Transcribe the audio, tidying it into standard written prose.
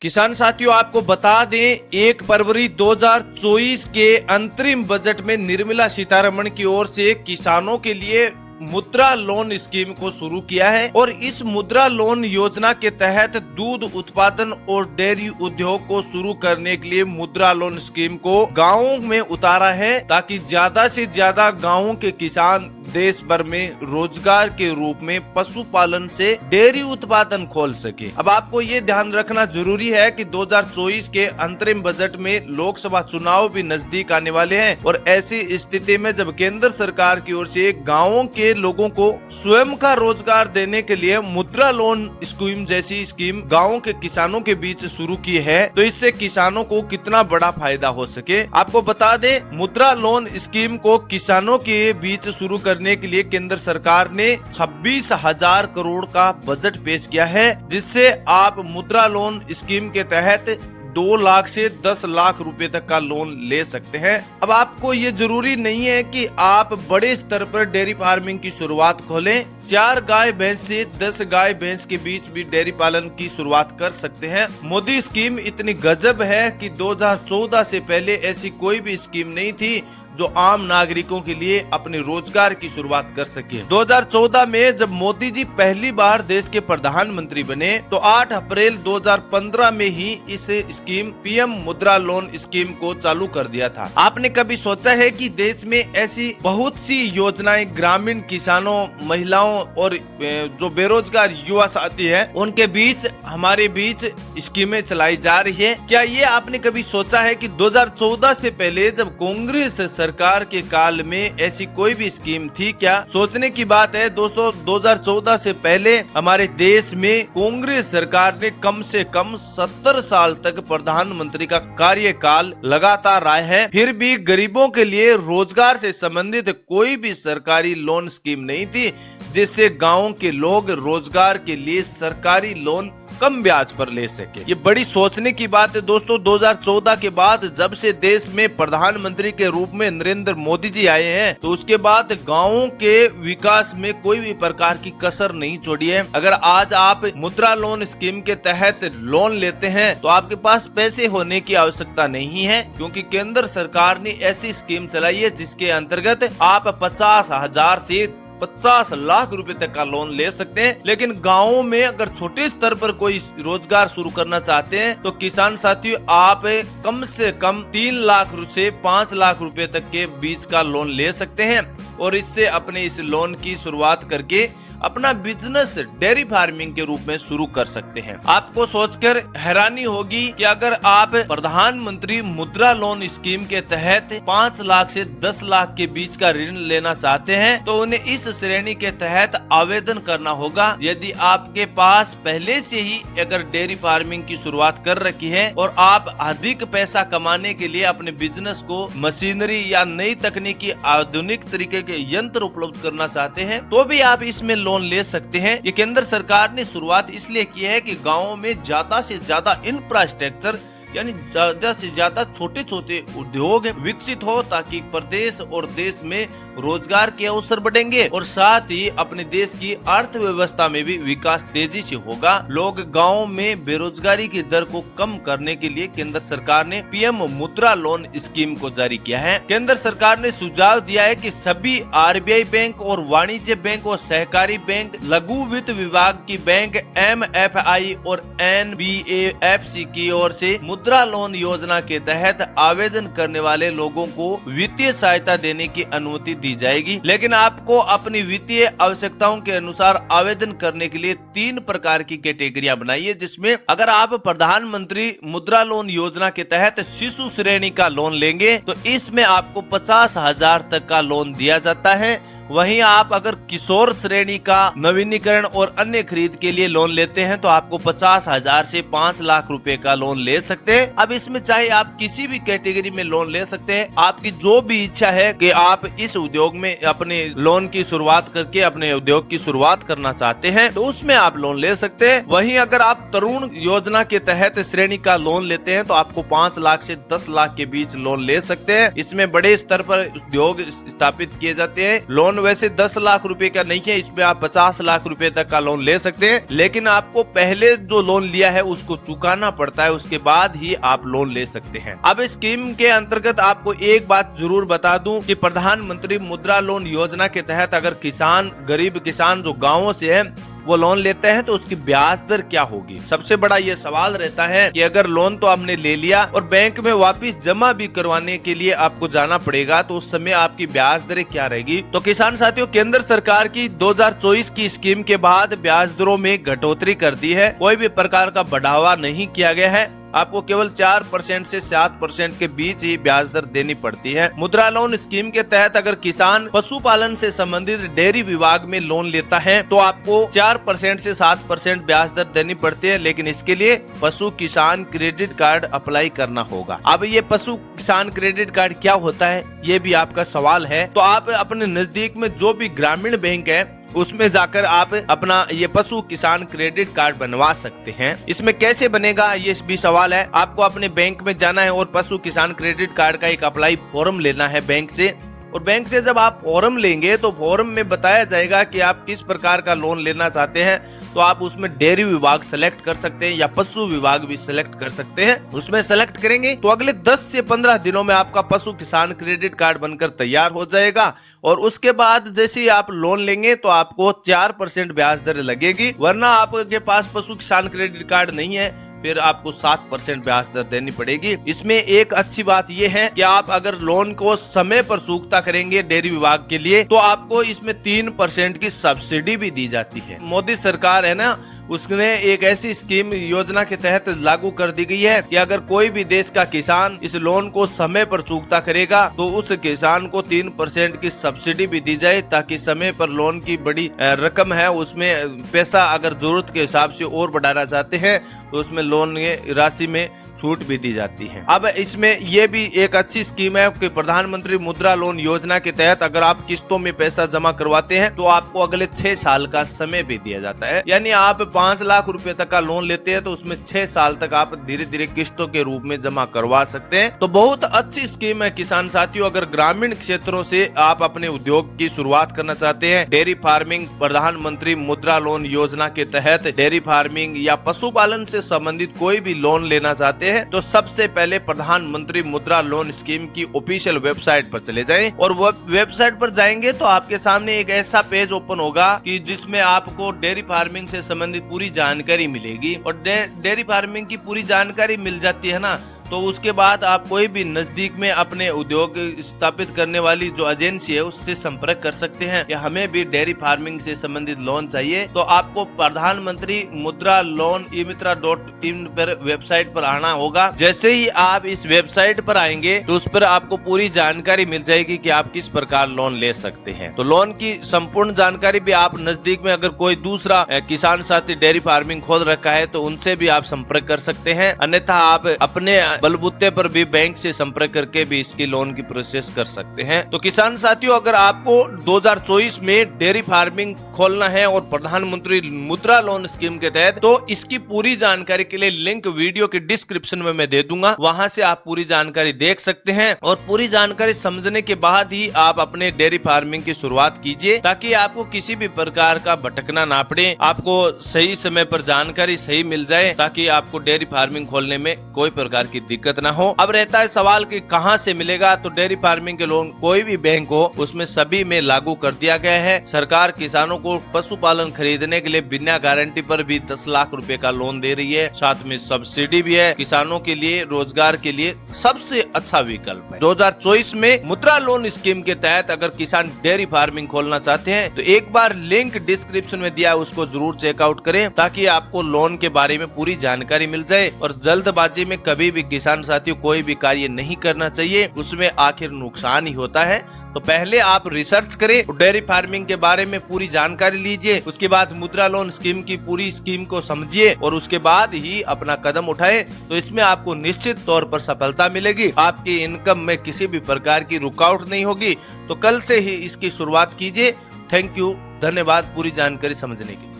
किसान साथियों, आपको बता दें 1 फरवरी 2024 के अंतरिम बजट में निर्मला सीतारमण की ओर से किसानों के लिए मुद्रा लोन स्कीम को शुरू किया है और इस मुद्रा लोन योजना के तहत दूध उत्पादन और डेयरी उद्योग को शुरू करने के लिए मुद्रा लोन स्कीम को गांवों में उतारा है ताकि ज्यादा से ज्यादा गांवों के किसान देश भर में रोजगार के रूप में पशुपालन से डेयरी उत्पादन खोल सके। अब आपको ये ध्यान रखना जरूरी है कि 2024 के अंतरिम बजट में लोकसभा चुनाव भी नजदीक आने वाले हैं और ऐसी स्थिति में जब केंद्र सरकार की ओर से गांवों के लोगों को स्वयं का रोजगार देने के लिए मुद्रा लोन स्कीम जैसी स्कीम गाँव के किसानों के बीच शुरू की है, तो इससे किसानों को कितना बड़ा फायदा हो सके। आपको बता दें, मुद्रा लोन स्कीम को किसानों के बीच शुरू करने के लिए केंद्र सरकार ने 26,000 करोड़ का बजट पेश किया है, जिससे आप मुद्रा लोन स्कीम के तहत 2 लाख से 10 लाख रुपए तक का लोन ले सकते हैं। अब आपको ये जरूरी नहीं है कि आप बड़े स्तर पर डेयरी फार्मिंग की शुरुआत खोलें। 4 गाय भैंस से 10 गाय भैंस के बीच भी डेयरी पालन की शुरुआत कर सकते हैं। मोदी स्कीम इतनी गजब है कि 2014 से पहले ऐसी कोई भी स्कीम नहीं थी जो आम नागरिकों के लिए अपने रोजगार की शुरुआत कर सके। 2014 में जब मोदी जी पहली बार देश के प्रधानमंत्री बने तो 8 अप्रैल 2015 में ही इस स्कीम पीएम मुद्रा लोन स्कीम को चालू कर दिया था। आपने कभी सोचा है कि देश में ऐसी बहुत सी योजनाएं ग्रामीण किसानों, महिलाओं और जो बेरोजगार युवा साथी है उनके बीच हमारे बीच स्कीमें चलाई जा रही है? क्या ये आपने कभी सोचा है कि 2014 से पहले जब कांग्रेस सरकार के काल में ऐसी कोई भी स्कीम थी क्या? सोचने की बात है दोस्तों, 2014 से पहले हमारे देश में कांग्रेस सरकार ने कम से कम 70 साल तक प्रधानमंत्री का कार्यकाल लगातार रहा है, फिर भी गरीबों के लिए रोजगार से संबंधित कोई भी सरकारी लोन स्कीम नहीं थी जिससे गाँव के लोग रोजगार के लिए सरकारी लोन कम ब्याज पर ले सके। ये बड़ी सोचने की बात है दोस्तों। 2014 के बाद जब से देश में प्रधानमंत्री के रूप में नरेंद्र मोदी जी आए हैं तो उसके बाद गांवों के विकास में कोई भी प्रकार की कसर नहीं छोड़ी है। अगर आज आप मुद्रा लोन स्कीम के तहत लोन लेते हैं तो आपके पास पैसे होने की आवश्यकता नहीं है, क्योंकि केंद्र सरकार ने ऐसी स्कीम चलाई है जिसके अंतर्गत आप 50,000 से 50 लाख रुपए तक का लोन ले सकते हैं। लेकिन गाँवों में अगर छोटे स्तर पर कोई रोजगार शुरू करना चाहते हैं तो किसान साथियों, आप कम से कम 3 लाख से 5 लाख रुपए तक के बीच का लोन ले सकते हैं और इससे अपने इस लोन की शुरुआत करके अपना बिजनेस डेयरी फार्मिंग के रूप में शुरू कर सकते हैं। आपको सोचकर हैरानी होगी कि अगर आप प्रधानमंत्री मुद्रा लोन स्कीम के तहत 5 लाख से 10 लाख के बीच का ऋण लेना चाहते हैं तो उन्हें इस श्रेणी के तहत आवेदन करना होगा। यदि आपके पास पहले से ही अगर डेयरी फार्मिंग की शुरुआत कर रखी है और आप अधिक पैसा कमाने के लिए अपने बिजनेस को मशीनरी या नई तकनीकी आधुनिक तरीके के यंत्र उपलब्ध करना चाहते हैं तो भी आप इसमें लोन ले सकते हैं। ये केंद्र सरकार ने शुरुआत इसलिए की है कि गाँवों में ज्यादा से ज्यादा इंफ्रास्ट्रक्चर यानी ज्यादा से ज्यादा छोटे छोटे उद्योग विकसित हो ताकि प्रदेश और देश में रोजगार के अवसर बढ़ेंगे और साथ ही अपने देश की अर्थव्यवस्था में भी विकास तेजी से होगा। लोग गाँव में बेरोजगारी की दर को कम करने के लिए केंद्र सरकार ने पीएम मुद्रा लोन स्कीम को जारी किया है। केंद्र सरकार ने सुझाव दिया है कि सभी आरबीआई बैंक और वाणिज्य बैंक और सहकारी बैंक, लघु वित्त विभाग की बैंक, MFI और NBFC की ओर से मुद्रा लोन योजना के तहत आवेदन करने वाले लोगों को वित्तीय सहायता देने की अनुमति दी जाएगी। लेकिन आपको अपनी वित्तीय आवश्यकताओं के अनुसार आवेदन करने के लिए 3 प्रकार की कैटेगरियां बनाई है, जिसमें अगर आप प्रधानमंत्री मुद्रा लोन योजना के तहत शिशु श्रेणी का लोन लेंगे तो इसमें आपको 50,000 तक का लोन दिया जाता है। वहीं आप अगर किशोर श्रेणी का नवीनीकरण और अन्य खरीद के लिए लोन लेते हैं तो आपको 50,000 से 5 लाख रुपए का लोन ले सकते सकते हैं। अब इसमें चाहे आप किसी भी कैटेगरी में लोन ले सकते हैं, आपकी जो भी इच्छा है कि आप इस उद्योग में अपने लोन की शुरुआत करके अपने उद्योग की शुरुआत करना चाहते हैं तो उसमें आप लोन ले सकते हैं। वहीं अगर आप तरुण योजना के तहत श्रेणी का लोन लेते हैं तो आपको 5 लाख से 10 लाख के बीच लोन ले सकते हैं। इसमें बड़े स्तर पर उद्योग स्थापित किए जाते हैं। लोन वैसे 10 लाख रुपए का नहीं है, इसमें आप 50 लाख रुपए तक का लोन ले सकते हैं, लेकिन आपको पहले जो लोन लिया है उसको चुकाना पड़ता है, उसके बाद ही आप लोन ले सकते हैं। अब इस स्कीम के अंतर्गत आपको एक बात जरूर बता दूं कि प्रधानमंत्री मुद्रा लोन योजना के तहत अगर किसान, गरीब किसान जो गाँवों से है वो लोन लेते हैं तो उसकी ब्याज दर क्या होगी। सबसे बड़ा ये सवाल रहता है कि अगर लोन तो आपने ले लिया और बैंक में वापस जमा भी करवाने के लिए आपको जाना पड़ेगा तो उस समय आपकी ब्याज दरें क्या रहेगी। तो किसान साथियों, केंद्र सरकार की 2024 की स्कीम के बाद ब्याज दरों में घटोतरी कर दी है। कोई भी प्रकार का बढ़ावा नहीं किया गया है। आपको केवल 4% से 7% के बीच ही ब्याज दर देनी पड़ती है। मुद्रा लोन स्कीम के तहत अगर किसान पशुपालन से संबंधित डेयरी विभाग में लोन लेता है तो आपको 4% से 7% ब्याज दर देनी पड़ती है, लेकिन इसके लिए पशु किसान क्रेडिट कार्ड अप्लाई करना होगा। अब ये पशु किसान क्रेडिट कार्ड क्या होता है, ये भी आपका सवाल है। तो आप अपने नजदीक में जो भी ग्रामीण बैंक है उसमें जाकर आप अपना ये पशु किसान क्रेडिट कार्ड बनवा सकते हैं। इसमें कैसे बनेगा ये भी सवाल है। आपको अपने बैंक में जाना है और पशु किसान क्रेडिट कार्ड का एक अप्लाई फॉर्म लेना है बैंक से, और बैंक से जब आप फॉर्म लेंगे तो फॉर्म में बताया जाएगा कि आप किस प्रकार का लोन लेना चाहते हैं। तो आप उसमें डेयरी विभाग सेलेक्ट कर सकते हैं या पशु विभाग भी सेलेक्ट कर सकते हैं। उसमें सेलेक्ट करेंगे तो अगले 10 से 15 दिनों में आपका पशु किसान क्रेडिट कार्ड बनकर तैयार हो जाएगा, और उसके बाद जैसे ही आप लोन लेंगे तो आपको 4% ब्याज दर लगेगी। वरना आपके पास पशु किसान क्रेडिट कार्ड नहीं है फिर आपको 7% ब्याज दर देनी पड़ेगी। इसमें एक अच्छी बात यह है कि आप अगर लोन को समय पर चुकता करेंगे डेयरी विभाग के लिए तो आपको इसमें 3% की सब्सिडी भी दी जाती है। मोदी सरकार है ना, उसने एक ऐसी स्कीम योजना के तहत लागू कर दी गई है कि अगर कोई भी देश का किसान इस लोन को समय पर चुकता करेगा तो उस किसान को 3% की सब्सिडी भी दी जाए, ताकि समय पर लोन की बड़ी रकम है उसमें पैसा अगर जरूरत के हिसाब से और बढ़ाना चाहते हैं तो उसमें लोन की राशि में छूट भी दी जाती है। अब इसमें यह भी एक अच्छी स्कीम है कि प्रधानमंत्री मुद्रा लोन योजना के तहत अगर आप किस्तों में पैसा जमा करवाते हैं तो आपको अगले 6 साल का समय भी दिया जाता है। यानी आप 5 लाख रुपए तक का लोन लेते हैं तो उसमें 6 साल तक आप धीरे धीरे किस्तों के रूप में जमा करवा सकते हैं। तो बहुत अच्छी स्कीम है किसान साथियों। अगर ग्रामीण क्षेत्रों से आप अपने उद्योग की शुरुआत करना चाहते हैं, डेयरी फार्मिंग, प्रधानमंत्री मुद्रा लोन योजना के तहत डेयरी फार्मिंग या पशुपालन से संबंधित कोई भी लोन लेना चाहते हैं तो सबसे पहले प्रधानमंत्री मुद्रा लोन स्कीम की ऑफिशियल वेबसाइट पर चले जाएं, और वो वेबसाइट पर जाएंगे तो आपके सामने एक ऐसा पेज ओपन होगा कि जिसमें आपको डेयरी फार्मिंग से संबंधित पूरी जानकारी मिलेगी। और डेयरी फार्मिंग की पूरी जानकारी मिल जाती है ना, तो उसके बाद आप कोई भी नजदीक में अपने उद्योग स्थापित करने वाली जो एजेंसी है उससे संपर्क कर सकते हैं कि हमें भी डेयरी फार्मिंग से संबंधित लोन चाहिए। तो आपको प्रधानमंत्री मुद्रा लोन ई-मित्र.in पर वेबसाइट पर आना होगा। जैसे ही आप इस वेबसाइट पर आएंगे तो उस पर आपको पूरी जानकारी मिल जाएगी कि आप किस प्रकार लोन ले सकते हैं। तो लोन की संपूर्ण जानकारी भी आप नजदीक में अगर कोई दूसरा किसान साथी डेयरी फार्मिंग खोल रखा है तो उनसे भी आप संपर्क कर सकते हैं, अन्यथा आप अपने बलबूते पर भी बैंक से संपर्क करके भी इसकी लोन की प्रोसेस कर सकते हैं। तो किसान साथियों, अगर आपको 2024 में डेयरी फार्मिंग खोलना है और प्रधानमंत्री मुद्रा लोन स्कीम के तहत, तो इसकी पूरी जानकारी के लिए लिंक वीडियो के डिस्क्रिप्शन में मैं दे दूंगा, वहां से आप पूरी जानकारी देख सकते हैं। और पूरी जानकारी समझने के बाद ही आप अपने डेयरी फार्मिंग की शुरुआत कीजिए, ताकि आपको किसी भी प्रकार का भटकना ना पड़े, आपको सही समय पर जानकारी सही मिल जाए, ताकि आपको डेयरी फार्मिंग खोलने में कोई प्रकार की दिक्कत ना हो। अब रहता है सवाल कि कहां से मिलेगा, तो डेयरी फार्मिंग के लोन कोई भी बैंक हो उसमें सभी में लागू कर दिया गया है। सरकार किसानों को पशुपालन खरीदने के लिए बिना गारंटी पर भी 10 लाख रुपए का लोन दे रही है, साथ में सब्सिडी भी है। किसानों के लिए रोजगार के लिए सबसे अच्छा विकल्प है। 2024 में मुद्रा लोन स्कीम के तहत अगर किसान डेयरी फार्मिंग खोलना चाहते हैं तो एक बार लिंक डिस्क्रिप्शन में दिया है उसको जरूर चेकआउट करें, ताकि आपको लोन के बारे में पूरी जानकारी मिल जाए और जल्दबाजी में कभी भी किसान साथियों कोई भी कार्य नहीं करना चाहिए, उसमें आखिर नुकसान ही होता है। तो पहले आप रिसर्च करें, डेयरी फार्मिंग के बारे में पूरी जानकारी लीजिए, उसके बाद मुद्रा लोन स्कीम की पूरी स्कीम को समझिए और उसके बाद ही अपना कदम उठाए। तो इसमें आपको निश्चित तौर पर सफलता मिलेगी, आपकी इनकम में किसी भी प्रकार की रुकावट नहीं होगी। तो कल से ही इसकी शुरुआत कीजिए। थैंक यू, धन्यवाद पूरी जानकारी समझने के लिए।